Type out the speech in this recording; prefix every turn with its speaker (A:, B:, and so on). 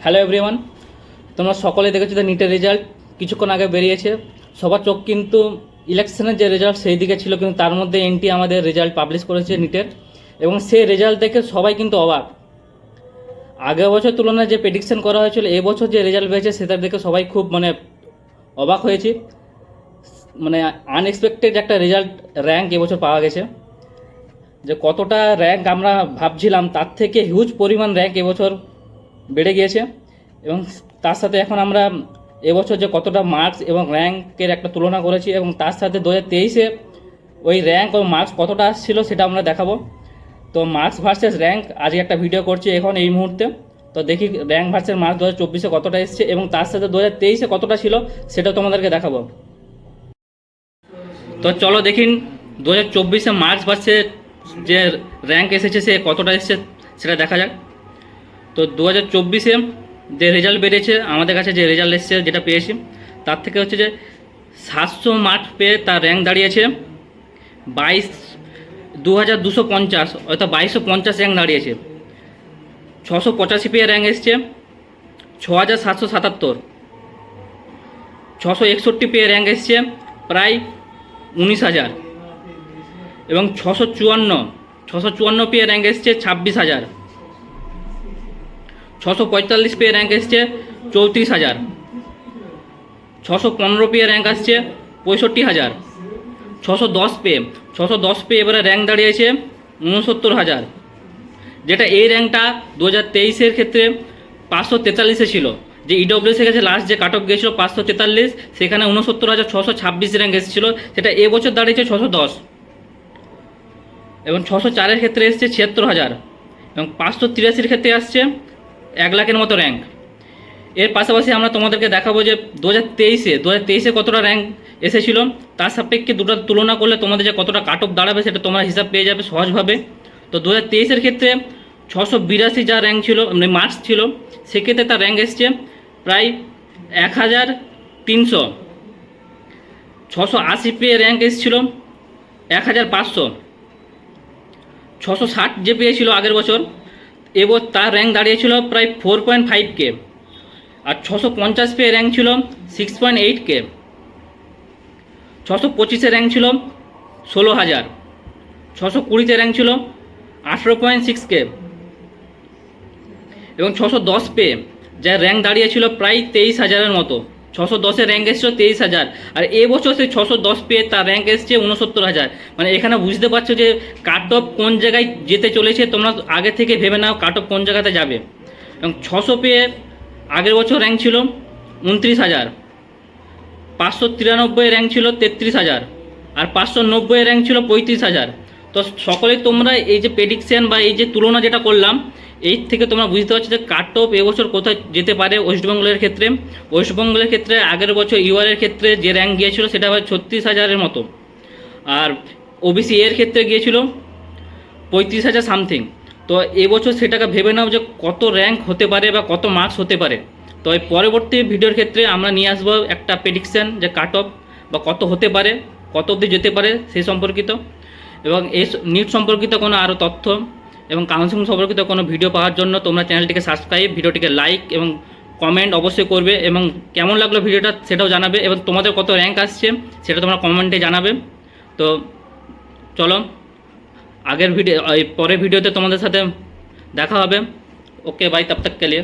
A: Hello everyone, তোমরা সকলে দেখেছো যে নিটের রেজাল্ট কিছুক্ষণ আগে বেরিয়েছে। সবার চোখ কিন্তু ইলেকশনের যে রেজাল্ট সেই দিকে ছিল, কিন্তু তার মধ্যে এনটি আমাদের রেজাল্ট পাবলিশ করেছে নিটের, এবং সেই রেজাল্ট দেখে সবাই কিন্তু অবাক। আগের বছর তুলনায় যে প্রেডিকশন করা হয়েছিল, এবছর যে রেজাল্ট পেয়েছে সেটা দেখে সবাই খুব অবাক হয়েছে। আনএক্সপেক্টেড একটা রেজাল্ট র্যাঙ্ক এবছর পাওয়া গেছে। যে কতটা র্যাঙ্ক আমরা ভাবছিলাম তার থেকে হিউজ পরিমাণ র্যাঙ্ক এবছর বেড়ে গিয়েছে। এবং তার সাথে এখন আমরা এবছর যে কতটা মার্কস এবং র্যাঙ্কের একটা তুলনা করেছি, এবং তার সাথে 2023-এ ওই র্যাঙ্ক ও মার্কস কতটা আসছিল সেটা আমরা দেখাবো। তো মার্কস ভার্সেস র্যাঙ্ক আজকে একটা ভিডিও করছি এখন এই মুহূর্তে। তো দেখি র্যাঙ্ক ভার্সেস মার্কস 2024-এ কতটা এসছে এবং তার সাথে 2023-এ কতটা ছিল সেটা তোমাদেরকে দেখাবো। তো চলো দেখিন 2024-এ মার্কস ভার্সেস যে র্যাঙ্ক এসেছে সে কতটা এসছে সেটা দেখা যাক। তো 2024-এ যে রেজাল্ট বেরিয়েছে, আমাদের কাছে যে রেজাল্ট এসছে যেটা পেয়েছি তার থেকে হচ্ছে যে 700 মার্কস পেয়ে তার র্যাঙ্ক দাঁড়িয়েছে 2250, অর্থাৎ 2250 র্যাঙ্ক দাঁড়িয়েছে। 685 পেয়ে র্যাঙ্ক এসছে 6777। 661 পেয়ে র্যাঙ্ক এসছে প্রায় 19,000, এবং 654 পেয়ে র্যাঙ্ক এসছে 26,000। 645 পেয়ে র্যাঙ্ক এসছে 34,000। 615 পেয়ে র্যাঙ্ক আসছে 65,000। 610 পেয়ে এবারে র্যাঙ্ক দাঁড়িয়েছে 69,000, যেটা এই র্যাঙ্কটা 2023-এর ক্ষেত্রে 543-এ ছিল। যে ইডব্লিউএসের কাছে লাস্ট যে কাট অফ গিয়েছিল 543, সেখানে 69,626 র্যাঙ্ক এসেছিলো, সেটা এবছর দাঁড়িয়েছে 610। এবং 604-এর ক্ষেত্রে এসছে 76,000, এবং 583-র ক্ষেত্রে আসছে 1 লাখের মতো র্যাঙ্ক। এর পাশাপাশি আমরা তোমাদেরকে দেখাবো যে 2023-এ কতটা র্যাঙ্ক এসেছিল, তার সাপেক্ষে দুটো তুলনা করলে তোমাদের যে কতটা কাট অফ দাঁড়াবে সেটা তোমরা হিসাব পেয়ে যাবে সহজভাবে। তো 2023-এর ক্ষেত্রে 682 যা র্যাঙ্ক ছিল, মার্কস ছিল, সেক্ষেত্রে তার র্যাঙ্ক এসছে প্রায় 1300। 680 পেয়ে র্যাঙ্ক এসেছিল 1500। 660 যে পেয়েছিল আগের বছর, এবার তার র্যাঙ্ক দাঁড়িয়েছিল প্রায় 4.5K। আর 650 পেয়ে র্যাঙ্ক ছিল 6.8K। 625-এ র্যাঙ্ক ছিল 16,000। 620-তে র্যাঙ্ক ছিল 18.6K। এবং 610 পেয়ে যার র্যাঙ্ক দাঁড়িয়েছিল প্রায় 23,000-এর মতো। 610-এ র্যাঙ্ক এসেছিল 23,000, আর এবছর সেই 610 পেয়ে তার র্যাঙ্ক এসছে 69,000। এখানে বুঝতে পারছো যে কাট অফ কোন জায়গায় যেতে চলেছে, তোমরা আগে থেকে ভেবে নাও কাট অফ কোন জায়গাতে যাবে। এবং 600 পেয়ে আগের বছর র্যাঙ্ক ছিল 29,000। 593 র্যাঙ্ক ছিল 33,000, আর 590 র্যাঙ্ক ছিল 35,000। তো সকলেই তোমরা এই যে প্রেডিকশন বা এই যে তুলনা যেটা করলাম, এই থেকে তোমরা বুঝতে পারছো যে কাট অফ এবছর কোথায় যেতে পারে। ওয়েস্টবেঙ্গলের ক্ষেত্রে আগের বছর ইউআরের ক্ষেত্রে যে র্যাঙ্ক গিয়েছিল সেটা হয় 36,000-এর মতো, আর ওবিসি এর ক্ষেত্রে গিয়েছিল 35,000 সামথিং। তো এবছর সেটাকে ভেবে নাও যে কত র্যাঙ্ক হতে পারে বা কত মার্কস হতে পারে। তো এই পরবর্তী ভিডিওর ক্ষেত্রে আমরা নিয়ে আসবো একটা প্রেডিকশান যে কাট অফ বা কত হতে পারে, কত অবধি যেতে পারে সেই সম্পর্কিত, এবং এই নিট সম্পর্কিত কোনো আরও তথ্য এবং কাউন্সিলিং সম্পর্কিত কোনো ভিডিও পাওয়ার জন্য তোমরা চ্যানেলটিকে সাবস্ক্রাইব, ভিডিওটিকে লাইক এবং কমেন্ট অবশ্যই করবে, এবং কেমন লাগলো ভিডিওটা সেটাও জানাবে, এবং তোমাদের কত র্যাঙ্ক আসছে সেটা তোমরা কমেন্টে জানাবে। তো চলো পরের ভিডিওতে তোমাদের সাথে দেখা হবে। ওকে বাই, তব তক কে লিয়ে।